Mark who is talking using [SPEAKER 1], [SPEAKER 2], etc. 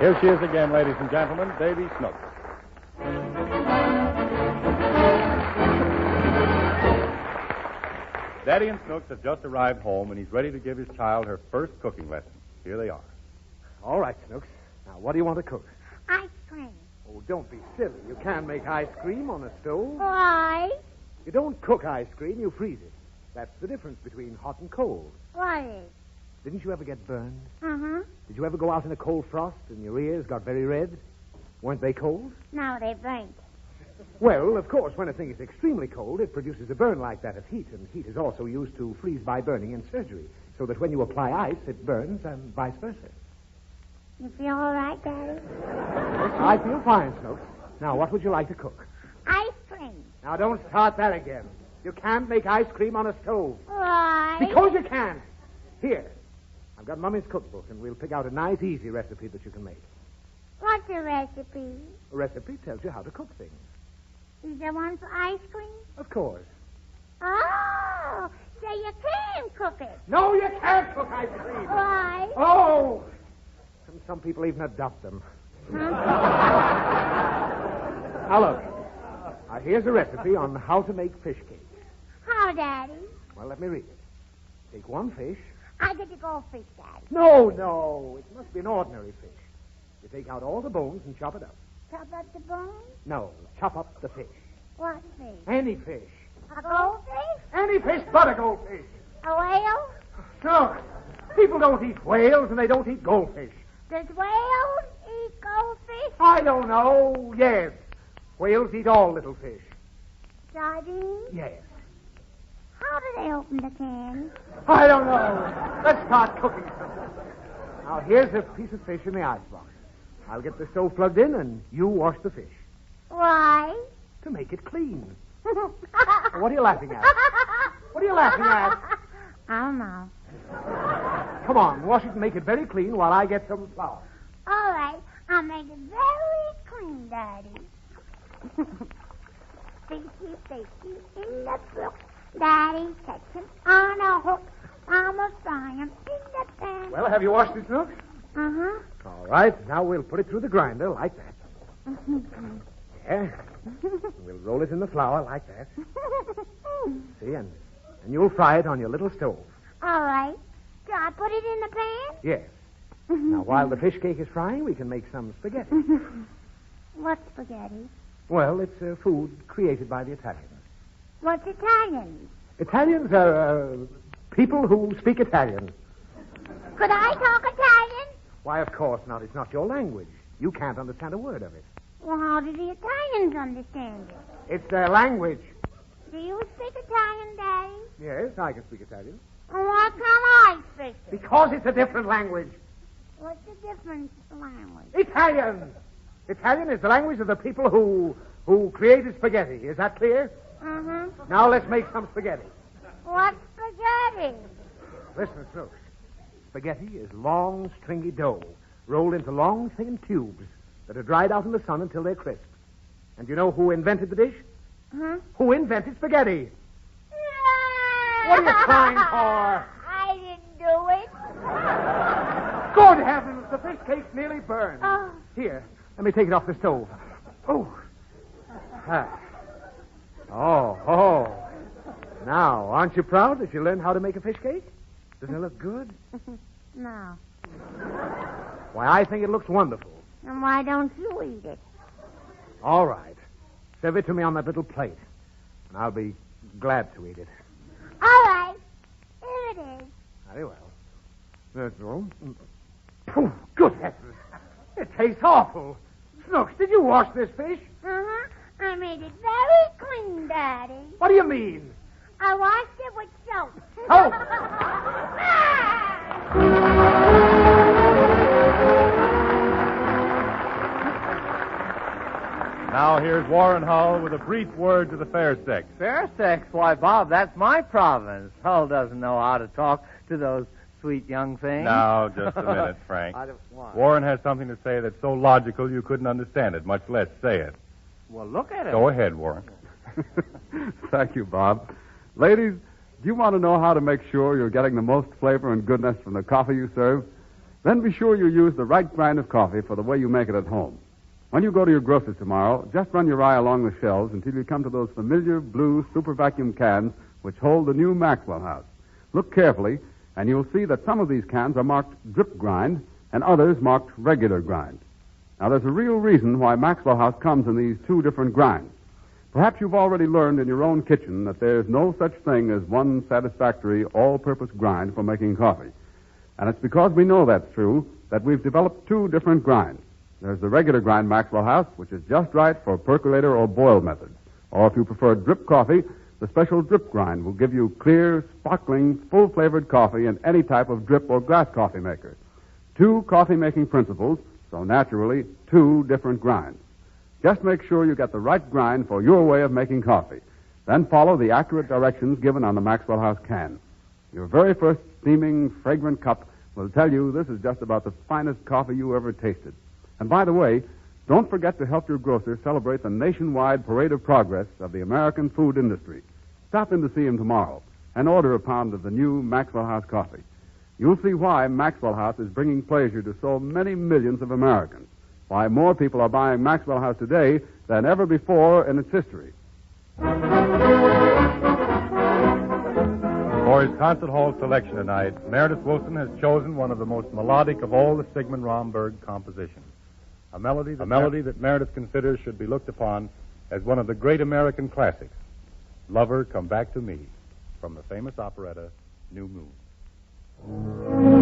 [SPEAKER 1] Here she is again, ladies and gentlemen, Baby Snooks. Daddy and Snooks have just arrived home, and he's ready to give his child her first cooking lesson. Here they are.
[SPEAKER 2] All right, Snooks. Now, what do you want to cook?
[SPEAKER 3] Ice cream.
[SPEAKER 2] Oh, don't be silly. You can't make ice cream on a stove.
[SPEAKER 3] Why?
[SPEAKER 2] You don't cook ice cream, you freeze it. That's the difference between hot and cold.
[SPEAKER 3] Why?
[SPEAKER 2] Didn't you ever get burned?
[SPEAKER 3] Uh-huh.
[SPEAKER 2] Did you ever go out in a cold frost and your ears got very red? Weren't they cold?
[SPEAKER 3] No, they burnt.
[SPEAKER 2] Well, of course, when a thing is extremely cold, it produces a burn like that of heat, and heat is also used to freeze by burning in surgery, so that when you apply ice, it burns, and vice versa.
[SPEAKER 3] You feel all right, Daddy?
[SPEAKER 2] I feel fine, Snooks. Now, what would you like to cook?
[SPEAKER 3] Ice cream.
[SPEAKER 2] Now, don't start that again. You can't make ice cream on a stove.
[SPEAKER 3] Why?
[SPEAKER 2] Because you can't. Here, I've got Mummy's cookbook, and we'll pick out a nice, easy recipe that you can make.
[SPEAKER 3] What's the recipe?
[SPEAKER 2] A recipe tells you how to cook things.
[SPEAKER 3] Is there one for ice cream?
[SPEAKER 2] Of course.
[SPEAKER 3] Oh, so you can cook it.
[SPEAKER 2] No, you can't cook ice cream.
[SPEAKER 3] Why?
[SPEAKER 2] Oh! And some people even adopt them. Now, look. Here's a recipe on how to make fish cake.
[SPEAKER 3] How, Daddy?
[SPEAKER 2] Well, let me read it. Take one fish.
[SPEAKER 3] I get to go fish, Daddy.
[SPEAKER 2] No. It must be an ordinary fish. You take out all the bones and chop it up.
[SPEAKER 3] Chop up the bones?
[SPEAKER 2] No, chop up the fish.
[SPEAKER 3] What fish?
[SPEAKER 2] Any fish.
[SPEAKER 3] A goldfish?
[SPEAKER 2] Any fish but a goldfish.
[SPEAKER 3] A whale?
[SPEAKER 2] No. People don't eat whales and they don't eat goldfish.
[SPEAKER 3] Does whales eat goldfish?
[SPEAKER 2] I don't know. Yes. Whales eat all little fish.
[SPEAKER 3] Sardines?
[SPEAKER 2] Yes.
[SPEAKER 3] How do they open the can?
[SPEAKER 2] I don't know. Let's start cooking something. Now, here's a piece of fish in the icebox. I'll get the stove plugged in and you wash the fish.
[SPEAKER 3] Why?
[SPEAKER 2] To make it clean. What are you laughing at? What are you laughing at?
[SPEAKER 3] I don't know.
[SPEAKER 2] Come on, wash it and make it very clean while I get some flour.
[SPEAKER 3] All right. I'll make it very clean, Daddy. Fishy, fishy in the brook. Daddy, catch him on a hook. I'ma fry him in the pan.
[SPEAKER 2] Well, have you washed it, Snooks?
[SPEAKER 3] Uh-huh.
[SPEAKER 2] All right, now we'll put it through the grinder like that. Yeah. We'll roll it in the flour like that. See, and you'll fry it on your little stove.
[SPEAKER 3] All right. Do I put it in the pan?
[SPEAKER 2] Yes. Now, while the fish cake is frying, we can make some spaghetti.
[SPEAKER 3] What's spaghetti?
[SPEAKER 2] Well, it's a food created by the Italians.
[SPEAKER 3] What's Italian?
[SPEAKER 2] Italians are people who speak Italian.
[SPEAKER 3] Could I talk Italian?
[SPEAKER 2] Why, of course not. It's not your language. You can't understand a word of it.
[SPEAKER 3] Well, how do the Italians understand it?
[SPEAKER 2] It's their language.
[SPEAKER 3] Do you speak Italian, Daddy?
[SPEAKER 2] Yes, I can speak Italian.
[SPEAKER 3] Well, why can't I speak it?
[SPEAKER 2] Because it's a different language.
[SPEAKER 3] What's the difference in language?
[SPEAKER 2] Italian! Italian is the language of the people who created spaghetti. Is that clear?
[SPEAKER 3] Uh-huh.
[SPEAKER 2] Now let's make some spaghetti.
[SPEAKER 3] What's spaghetti?
[SPEAKER 2] Listen, Snooks. Spaghetti is long, stringy dough rolled into long, thin tubes that are dried out in the sun until they're crisp. And you know who invented the dish?
[SPEAKER 3] Huh?
[SPEAKER 2] Who invented spaghetti? What are you crying for?
[SPEAKER 3] I didn't do it.
[SPEAKER 2] Good heavens, the fish cake's nearly burned.
[SPEAKER 3] Oh.
[SPEAKER 2] Here, let me take it off the stove. Oh. Ah. Oh. Now, aren't you proud that you learned how to make a fish cake? Doesn't it look good?
[SPEAKER 3] No.
[SPEAKER 2] Why, I think it looks wonderful.
[SPEAKER 3] And why don't you eat it?
[SPEAKER 2] All right. Serve it to me on that little plate, and I'll be glad to eat it.
[SPEAKER 3] All right. Here it is.
[SPEAKER 2] Very well. That's all. Phew, good heavens. It tastes awful. Snooks, did you wash this fish?
[SPEAKER 3] Uh-huh. I made it very clean, Daddy.
[SPEAKER 2] What do you mean?
[SPEAKER 3] I washed it with soap.
[SPEAKER 2] Oh.
[SPEAKER 1] Now here's Warren Hull with a brief word to the fair sex.
[SPEAKER 4] Fair sex? Why, Bob, that's my province. Hull doesn't know how to talk to those sweet young things.
[SPEAKER 1] Now, just a minute, Frank.
[SPEAKER 4] I don't want.
[SPEAKER 1] Warren has something to say that's so logical you couldn't understand it, much less say it.
[SPEAKER 4] Well, look at it.
[SPEAKER 1] Go ahead, Warren.
[SPEAKER 5] Thank you, Bob. Ladies, do you want to know how to make sure you're getting the most flavor and goodness from the coffee you serve? Then be sure you use the right grind of coffee for the way you make it at home. When you go to your grocer's tomorrow, just run your eye along the shelves until you come to those familiar blue super vacuum cans which hold the new Maxwell House. Look carefully, and you'll see that some of these cans are marked drip grind and others marked regular grind. Now, there's a real reason why Maxwell House comes in these two different grinds. Perhaps you've already learned in your own kitchen that there's no such thing as one satisfactory all-purpose grind for making coffee. And it's because we know that's true that we've developed two different grinds. There's the regular grind Maxwell House, which is just right for percolator or boil methods. Or if you prefer drip coffee, the special drip grind will give you clear, sparkling, full-flavored coffee in any type of drip or glass coffee maker. Two coffee-making principles, so naturally, two different grinds. Just make sure you get the right grind for your way of making coffee. Then follow the accurate directions given on the Maxwell House can. Your very first steaming, fragrant cup will tell you this is just about the finest coffee you ever tasted. And by the way, don't forget to help your grocer celebrate the nationwide parade of progress of the American food industry. Stop in to see him tomorrow and order a pound of the new Maxwell House coffee. You'll see why Maxwell House is bringing pleasure to so many millions of Americans, why more people are buying Maxwell House today than ever before in its history.
[SPEAKER 1] For his concert hall selection tonight, Meredith Willson has chosen one of the most melodic of all the Sigmund Romberg compositions. A melody that Meredith considers should be looked upon as one of the great American classics. Lover, Come Back to Me, from the famous operetta, New Moon.